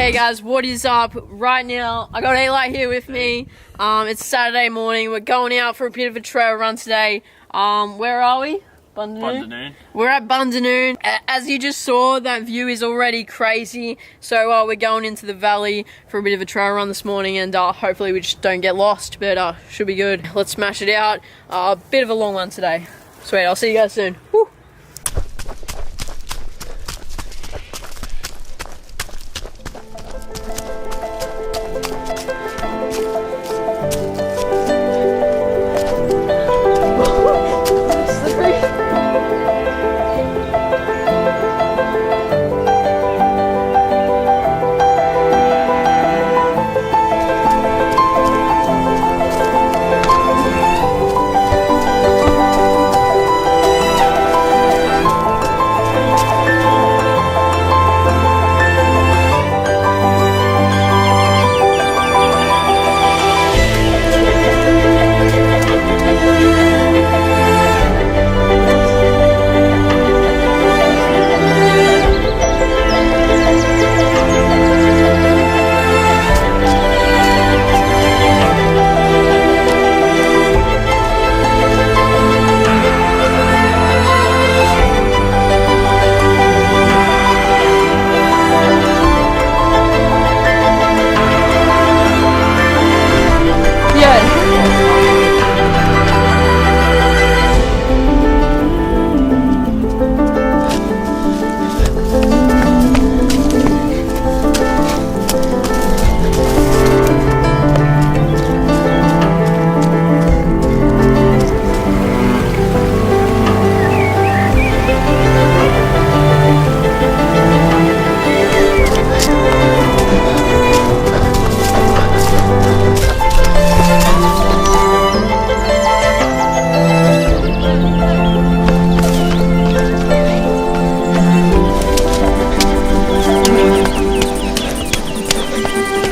Okay guys, what is up? Right now, I got Eligh here with me. It's Saturday morning. We're going out for a bit of a trail run today. Where are we? Bundanoon. We're at Bundanoon. As you just saw, that view is already crazy. So we're going into the valley for a bit of a trail run this morning, and hopefully we just don't get lost, but should be good. Let's smash it out. A bit of a long one today. Sweet, I'll see you guys soon. Woo.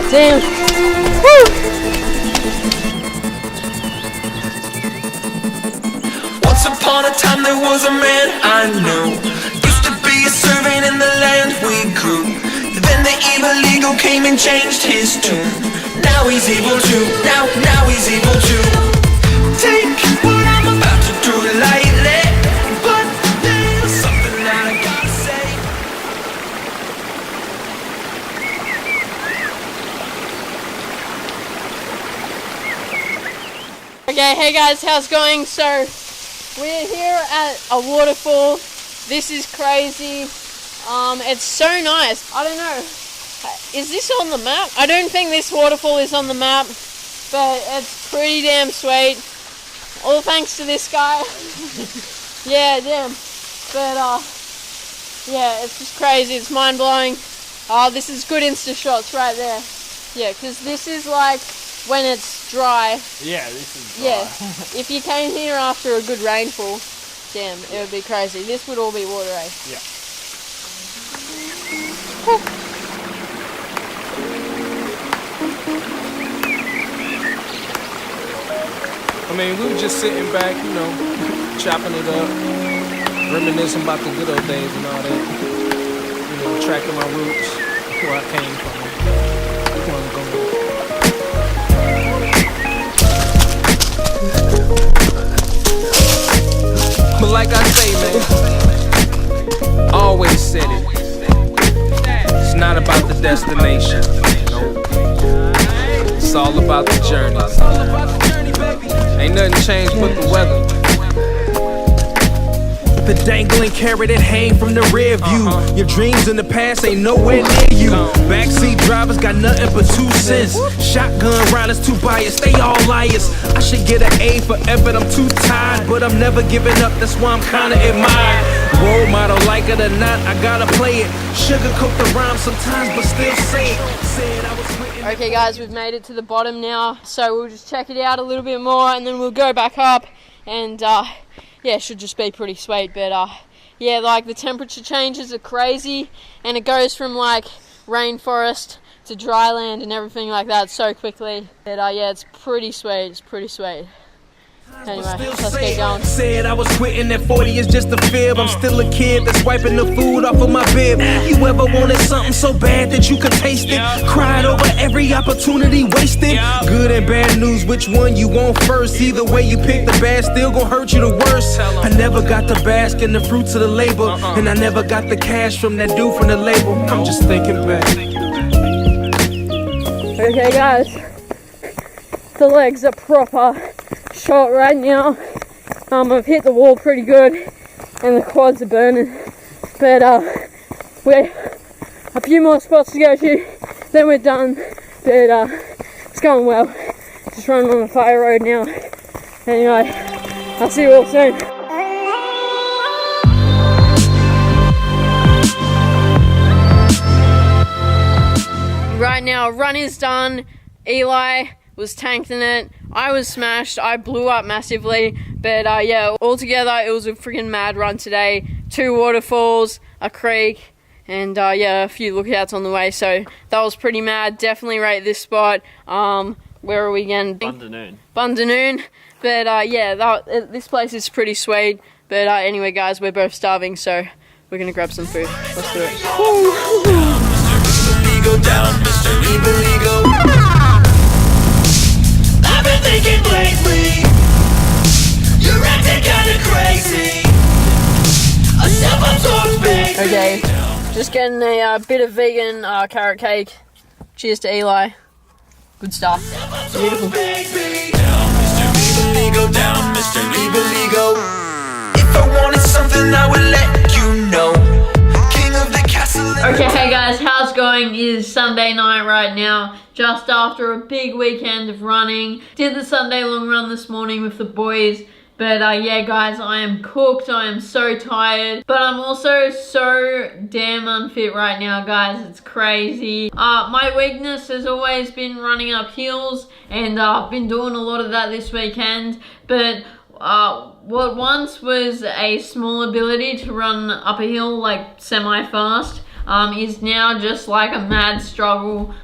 Damn. Woo. Once upon a time there was a man I knew, used to be a servant in the land we grew. Then the evil eagle came and changed his tune. Now he's evil too, now he's evil too. Take what I'm about to do lightly, but there's something that I gotta say. Okay, hey guys, how's it going? So, we're here at a waterfall. This is crazy. It's so nice. I don't know. Is this on the map? I don't think this waterfall is on the map, but it's pretty damn sweet. All thanks to this guy. Yeah, damn. But, yeah, it's just crazy. It's mind-blowing. This is good Insta shots right there. Yeah, because this is like when it's dry. Yeah, this is dry. Yeah, if you came here after a good rainfall, damn, it would be crazy. This would all be water, eh? Yeah. I mean, we were just sitting back, you know, chopping it up, reminiscing about the good old days and all that. You know, tracking my roots, where I came from, where I'm going. But like I say, man, always said it. It's not about the destination. It's all about the journey. Ain't nothing changed but the weather. The dangling carrot that hang from the rear view. Your dreams in the past ain't nowhere near you. Backseat drivers got nothing but 2 cents. Shotgun riders too biased, they all liars. I should get an A for effort, I'm too tired, but I'm never giving up, that's why I'm kinda admired. Role model, like it or not, I gotta play it. Sugarcoat the rhyme sometimes, but still say it. Okay guys, we've made it to the bottom now, so we'll just check it out a little bit more and then we'll go back up, and yeah, it should just be pretty sweet. But yeah, like the temperature changes are crazy, and it goes from like rainforest to dry land and everything like that so quickly. But yeah, it's pretty sweet. It's pretty sweet. Anyway, let's get going. Said I was quitting at 40 is just a fib. I'm still a kid that's wiping the food off of my bib. You ever wanted something so bad that you could taste it? Cried over every opportunity wasted. Good and bad news, which one you want first? Either way you pick, the bad still gon' hurt you the worst. I never got to bask in the fruits of the labor, and I never got the cash from that dude from the label. I'm just thinking back. Okay guys, the legs are proper shot right now. I've hit the wall pretty good and the quads are burning, but we're a few more spots to go to, then we're done. But it's going well, just running on the fire road now. Anyway, I'll see you all soon. Right now, run is done. Eligh was tanking it. I was smashed. I blew up massively. But yeah, altogether it was a freaking mad run today. 2 waterfalls, a creek, and yeah, a few lookouts on the way. So that was pretty mad. Definitely rate this spot. Where are we again? Bundanoon. Bundanoon. But yeah, this place is pretty sweet. But anyway, guys, we're both starving, so we're gonna grab some food. Let's do it. Go down, Mr. Eligh, go. I've been thinking lately, you're acting kinda crazy. A self-absorbed baby. Okay, just getting a bit of vegan carrot cake. Cheers to Eligh. Good stuff. Beautiful. Baby. Mr. Eligh, go down, Mr. Eligh, go. If I wanted something, I would let you know. Okay, hey guys, how's it going? It is Sunday night right now, just after a big weekend of running. Did the Sunday long run this morning with the boys, but yeah guys, I am cooked, I am so tired, but I'm also so damn unfit right now, guys. It's crazy. My weakness has always been running up hills, and I've been doing a lot of that this weekend, but what once was a small ability to run up a hill like semi-fast is now just like a mad struggle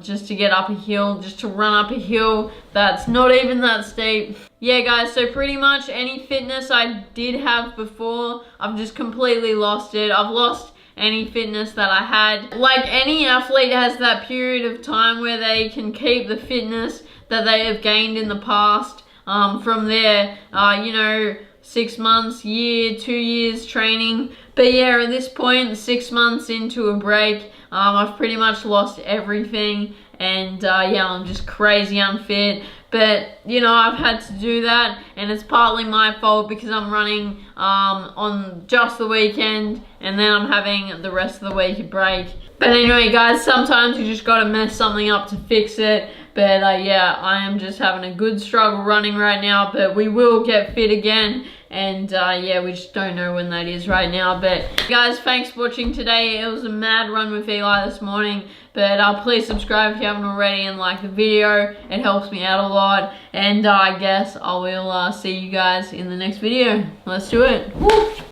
just to get up a hill, just to run up a hill that's not even that steep. Yeah guys, so pretty much any fitness I did have before, I've just completely lost it. I've lost any fitness that I had. Like any athlete has that period of time where they can keep the fitness that they have gained in the past. From there, you know, 6 months, year, 2 years training. But yeah, at this point, 6 months into a break, I've pretty much lost everything, and yeah, I'm just crazy unfit. But you know, I've had to do that, and it's partly my fault because I'm running on just the weekend, and then I'm having the rest of the week a break. But anyway guys, sometimes you just gotta mess something up to fix it. But yeah, I am just having a good struggle running right now, but we will get fit again. And yeah, we just don't know when that is right now. But guys, thanks for watching today. It was a mad run with Eligh this morning. But please subscribe if you haven't already and like the video. It helps me out a lot. And I guess I will see you guys in the next video. Let's do it. Woo!